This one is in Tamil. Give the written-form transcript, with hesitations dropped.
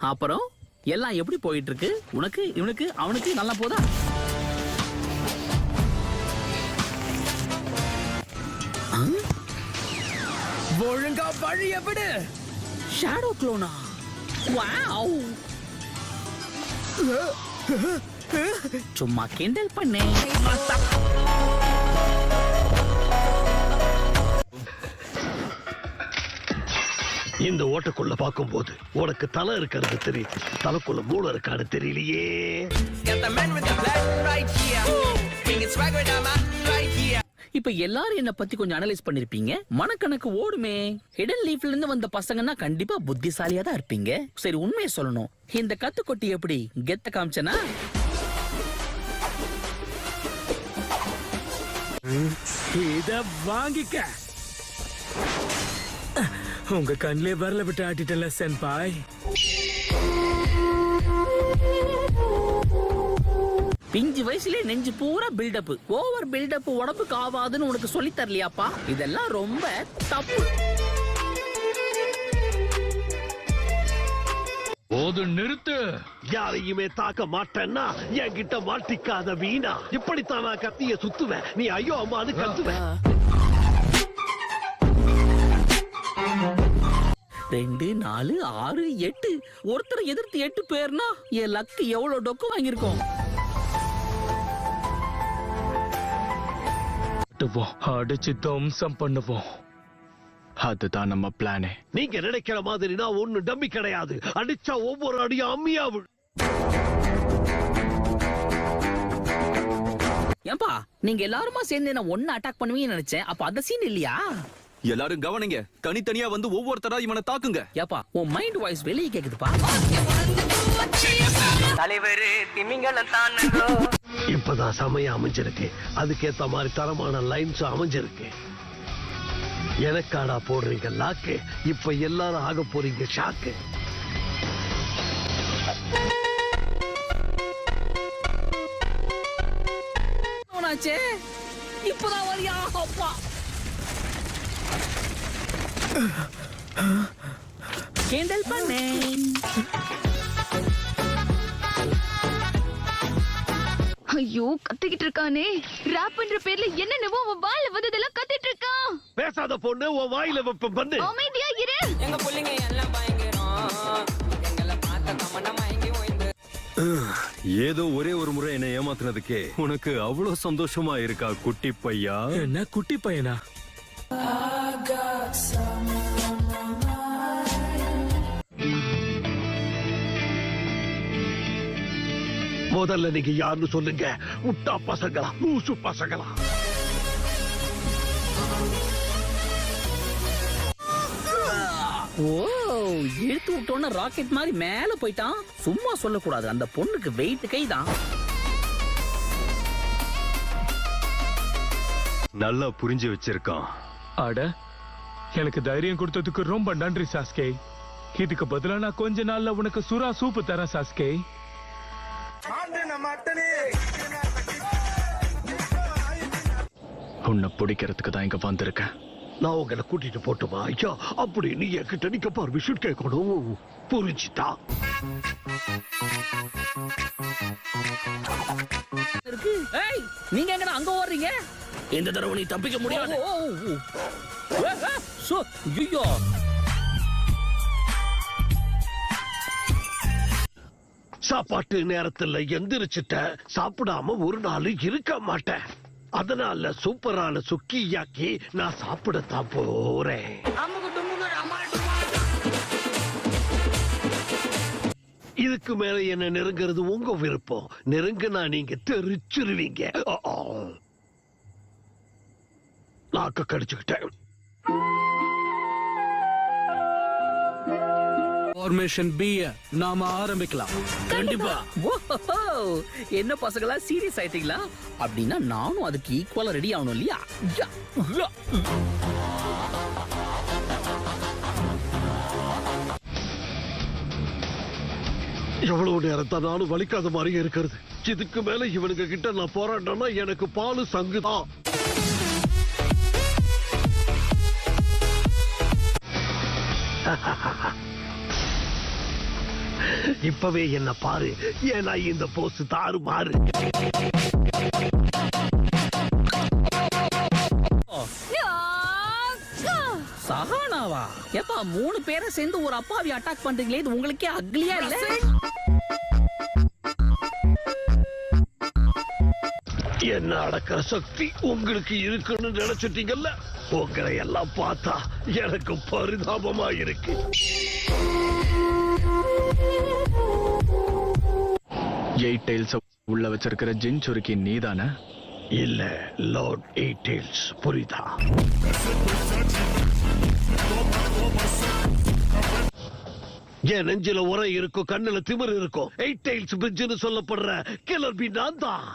அப்புறம் எல்லாம் எப்படி போயிட்டு இருக்கு? உனக்கு, இவனுக்கு, அவனுக்கு நல்லா போதா? ஒழுங்கா வழி எப்படி? ஷேடோ க்ளோனா? வாவ்! சும்மா கிண்டல் பண்ணே. இந்த ஓட்டக்குள்ள பாக்கும்போது உனக்கு தலை இருக்கிறது தெரியுது, தலைக்குள்ள மூளை இருக்காது தெரியலையே. இப்ப எல்லாரும் என்ன பத்தி கொஞ்சம் அனலைஸ் பண்ணிருப்பீங்க. மனக்கணக்கு ஓடுமே. ஹிடன் லீஃப்ல இருந்து வந்த பசங்கன்னா கண்டிப்பா புத்திசாலியா தான் இருப்பீங்க. சரி, உண்மையை சொல்லணும், இந்த கத்துக்கொட்டி எப்படி கெத்த காமிச்சனா? இத வாங்கிக்க. உங்க கண்ணிலே வரல விட்டு ஆட்டிட்டல சென்பாய். பிஞ்சு வயசுல நெஞ்சு பூரா பில்டப். ஓவர் பில்டப் உடம்புக்கு ஆவாதுன்னு உனக்கு சொல்லி தரலையாப்பா? இதெல்லாம் ரொம்ப தப்பு. போது நிறுத்து. யாரையுமே தாக்க மாட்டேன்னா என்கிட்ட மாட்டிக்காத வீணா. இப்படித்தான் நான் கத்திய சுத்துவேன், நீ ஐயோ அம்மான்னு கத்துவேன். 2, 4, 6, 8 ஒருத்தரை எதிர்த்து 8 பேர்னா என் லக்கு எவ்வளவு டொக்கு வாங்கியிருக்கோம். அடிச்சு தம்சம் பண்ணுவோம். அதுதான் நம்ம பிளானே. நீங்க நினைக்கிற மாதிரி நான் ஒண்ணு டம்மி கிடையாது. அடிச்சா ஒவ்வொரு அடியும் அம்மியாவு. ஏன்பா நீங்க எல்லாருமா சேர்ந்து என்ன ஒண்ணு அட்டாக் பண்ணுவீங்கன்னு நினைச்சேன். அப்ப அந்த சீன் இல்லையா? எல்லாரும் கவனிங்க, தனித்தனியா வந்து ஒவ்வொருத்தரா இவனை தாக்குங்க. ஏப்பா உன் மைண்ட் வாய்ஸ் வெளியே கேக்குதுப்பா. தலைவரு திமிங்கலம் தான். இப்பதான் சமயம் அமைஞ்சிருக்கு, அதுக்கேத்த மாதிரி தரமான லைன்ஸ் அமைஞ்சிருக்கு. எனக்காடா போடுறீங்க லாக்கு, இப்ப எல்லாரும் ஆக போறீங்க ஷாக்கு. இப்பதான் வரியா? அப்பா கேண்டல் பண்ணே. ஐயோ, கத்திக்கிட்டு இருக்கானே. ராப் பண்ற பேர்ல என்னென்னவோ அவன் வாயில வந்ததெல்லாம் கத்திட்டு இருக்கான். பேசாத பொண்ணு, உன் வாயில வெப்பம் பண்ணு. அமைதியா இரு. எங்க புள்ளைங்க எல்லாம் பயங்கரம். எங்களை பார்த்த கமன மயங்கி ஓய்ந்து. ஏதோ ஒரே ஒரு முறை என்ன ஏமாத்துனதுக்கே உனக்கு அவ்வளவு சந்தோஷமா இருக்கா குட்டி பையா? என்ன குட்டி பையனா? முதல்ல நீங்க யாருன்னு சொல்லுங்க. முட்டா பசங்களா, லூசு பசங்களா? ஓ, இழுத்து விட்டோன்னு ராக்கெட் மாதிரி மேல போயிட்டான். சும்மா சொல்லக்கூடாது, அந்த பொண்ணுக்கு வெயிட் கைதான். நல்லா புரிஞ்சு வச்சிருக்கான். அட, எனக்கு தைரியம் கொடுத்ததுக்கு ரொம்ப நன்றி சாஸ்கே. இதுக்கு பதிலா நான் கொஞ்ச நாள்ல உனக்கு சுறா சூப்பு தரேன் சாஸ்கே. உன்னை பிடிக்கிறதுக்கு தான் இங்க வந்திருக்கேன். நான் உங்களை கூட்டிட்டு போட்டுமா? ஐயா, அப்படி நீ என்கிட்ட நிக்க பர்மிஷன் கேட்கணும், புரிஞ்சுதா? ஏய், நீங்க எங்க அங்க ஓடுறீங்க? இந்த தடவை நீ தப்பிக்க முடியாது. ஐயோ, சாப்பாட்டு நேரத்துல எந்திரிச்சிட்ட, சாப்பிடாம ஒரு நாள் இருக்க மாட்டேன். அதனால சூப்பரான சுக்கியாக்கி நான் சாப்பிடத்தான் போறேன். இதுக்கு மேல என்ன நெருங்கிறது உங்க விருப்பம். நெருங்குனா நீங்க தெரிச்சிருவீங்க. நாக்க கடிச்சுக்கிட்டேன். ஃபார்மேஷன் பி நாம ஆரம்பிக்கலாம். கண்டிப்பா. என்ன பசங்களா சீரியஸ் ஆயிட்டீங்களா? அப்படின்னா நானும் அதுக்கு ஈக்குவலா ரெடி ஆகணும் இல்லையா? எவ்வளவு நேரம் தான் நானும் வலிக்காத மாதிரி இருக்கிறது. இதுக்கு மேல இவனுங்க கிட்ட நான் போராட்டம்னா எனக்கு பாலு சங்குதான். இப்பவே என்ன பாரு, ஏன்னா இந்த போஸ் தாறு மாறு. சஹானாவா? எப்பா 3 பேரை சேர்ந்து ஒரு அப்பாவி அட்டாக் பண்றீங்களே, இது உங்களுக்கே அக்லியா இல்ல? என்ன அடக்கிற சக்தி உங்களுக்கு இருக்குன்னு நினைச்சிட்டீங்கல்ல? உங்களை எல்லாம் பார்த்தா எனக்கு பரிதாபமா இருக்கு. எயிட் டைல்ஸ் உள்ள வச்சிருக்கிற ஜின் சுருக்கி நீதானே? இல்ல, லார்ட் எயிட் டெயில்ஸ். புரியுதா? என் நெஞ்சில உரை இருக்கும், கண்ணுல திமிர் இருக்கும். எயிட் டெயில்ஸ் பிரிட்ஜ்னு சொல்லப்படுற கிளர்பி நான் தான்.